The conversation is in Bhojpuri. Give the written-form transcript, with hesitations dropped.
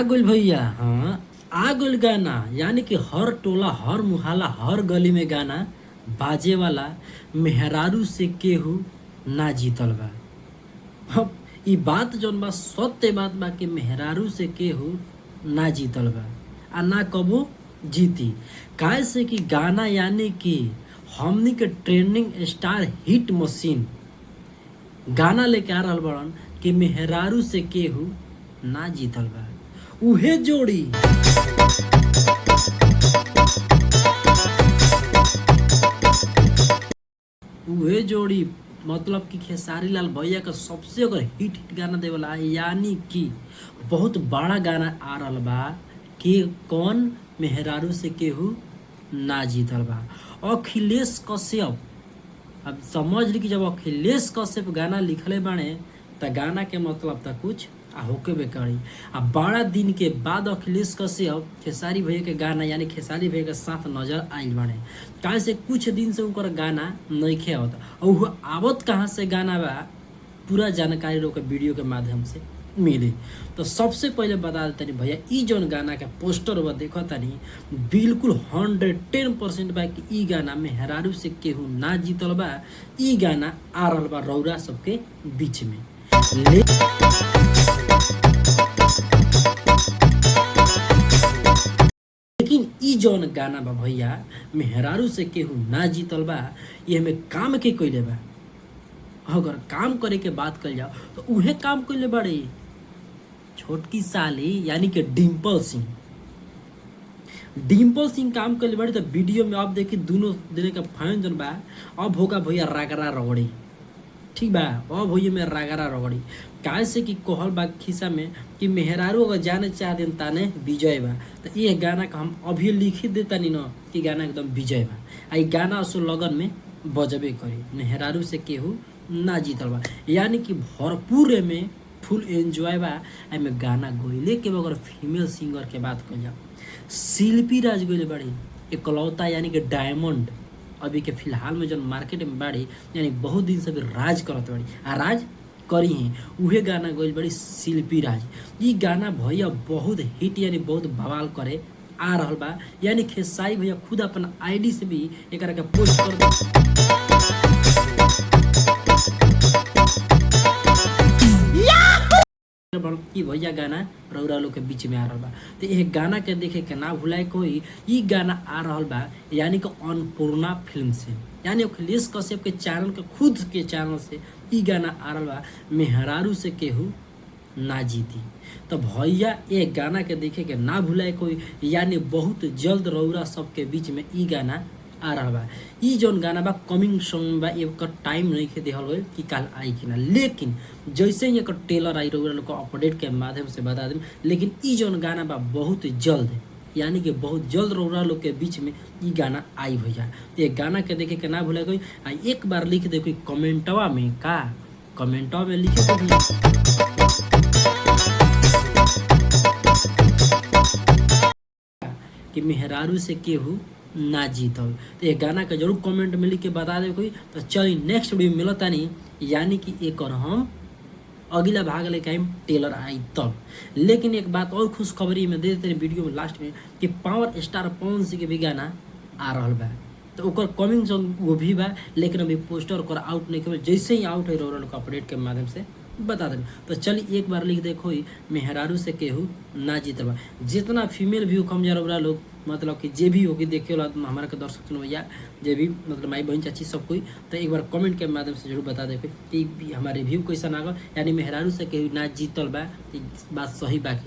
गुल भैया, हाँ आ गुल गाना, यानी कि हर टोला हर मुहल्ला हर गली में गाना बाजे वाला मेहरारू से केहू ना जीतल बा। अब ई बात जौन बा सत्य बात बा कि मेहरारू से केहू ना जीतल बा आ ना कबो जीती। काहे से कि गाना यानी कि हमनी के ट्रेंडिंग स्टार हिट मशीन गाना लेके आ रहल बड़न कि मेहरारू से केहू ना जीतल बा। उहे जोड़ी मतलब कि खेसारी लाल भैया का सबसे अगर हिट गाना देवला यानी कि बहुत बड़ा गाना आ रहल बा कि कौन मेहरारू से केहू ना जीतल बा। अखिलेश कश्यप, अब समझ ली कि जब अखिलेश कश्यप गाना लिखले बाने त गाना के मतलब त कुछ होके बेकरी। आ बड़ा दिन के बाद अखिलेश कश्यप खेसारी भैया के गाना यानी खेसारी भैया के साथ नजर आइल बाने। काहे से कुछ दिन से उनकर गाना नइखे आवत और आवत कहाँ से गाना बा पूरा जानकारी लोग के वीडियो के माध्यम से मिली। तो सबसे पहले बता देतनी भैया ई जौन गाना के पोस्टर बा देखो तनी बिल्कुल 110% बा कि ई गाना मेहरारू से केहू ना जीतल बा। ई गाना आ रहल बा रौरा सबके बीच में। लेकिन ई जौन गाना बा भैया मेहरारू से केहू ना जीतल बा, ये हमें काम के कइले बा। अगर काम करे के बात कल जाओ तो उहे काम कइले बड़े छोटकी साली यानी कि डिम्पल सिंह काम कइले बड़े। तो वीडियो में आप देखी दोनों दिने का फैन जन बा अब होगा भैया रागरा रगड़ी, ठीक बा। अब भैया में रागरा रगड़ी काहे से कि कहल बा खिस्सा में कि मेहरारू अगर जाने चाह दिन ताने विजय बा। तो ये गाना का हम अभी लिखी देता नहीं न कि गाना एकदम विजय बा। आ गाना उसो लगन में बजबे करी मेहरारू से केहू ना जीतल बा, यानी कि भरपूर में फुल एंजॉय बा। एमे गाना गोइले के अगर फीमेल सिंगर के बात कर जाओ शिल्पी राज गोइले बड़ी इकलौता यानी कि डायमंड अभी के फिलहाल में जब मार्केट में बाड़ी यानी बहुत दिन से भी राज करत बाड़ी आ राज करी हैं उहे गाना गोइल बड़ी शिल्पी राज। ई गाना भैया बहुत हिट यानी बहुत बवाल करे आ रहल बा। यानी खेसारी भैया खुद अपन आईडी से भी एकरा के पोस्ट कर कि भैया गाना रौरा लोग के बीच में आ रहल बा। तो ये गाना के देखे के ना भुलाए कोई। ई गाना आ रहल बा यानी कि अन्नपूर्णा फिल्म से, यानी अखिलेश कश्यप के चैनल के खुद के चैनल से ई गाना आ रहल बा मेहरारू से केहू ना जीती। तो भैया ये गाना के देखे के ना भुलाए कोई, यानी बहुत जल्द रौरा सबके बीच में ई गाना आ रहा बा। ई जौन गाना बा कमिंग सॉन्ग बा, एक टाइम नहीं के देहल गइल कि काल आई कि ना, लेकिन जैसे ही एक टेलर आई रौरा लोग को अपडेट के माध्यम से बता देम। लेकिन ई जौन गाना बा बहुत जल्द यानी कि बहुत जल्द रौरा लोग के बीच में ई गाना आई भैया। ये गाना के देखे के ना भूला कोई। एक बार लिख दे कोई कमेंटवा में, का कमेंटवा में लिखे दे कि मेहरारू से केहू ना जीतल। तो ये गाना का जरूर कमेंट में लिख के बता दे कोई। तो चलिए नेक्स्ट वीडियो मिलता नहीं, यानी कि एक और हम अगला भाग लेके आइम टेलर आई तब। लेकिन एक बात और खुशखबरी में दे देते वीडियो में लास्ट में कि पावर स्टार पवन सिंह के भी गाना आ रहल बा। तो ओकर कमिंग सॉन्ग वो भी बा, लेकिन अभी पोस्टर ओकर आउट नहीं कर, जैसे ही आउट है रौरा लोग अपडेट के माध्यम से बता दें। तो चलिए एक बार लिख देखो ही मेहरारू से केहू ना जीतल बा। जितना फीमेल व्यू कम जा रहा लोग मतलब कि जे भी होगी देखे वाला हमारा के दर्शक सुन भैया जे भी मतलब माई बहन चाची सब कोई, तो एक बार कमेंट के माध्यम से जरूर बता दे कि हमारे रिव्यू कैसा ना यानी मेहरारू से केहू ना जीतल बा। बात सही बाकी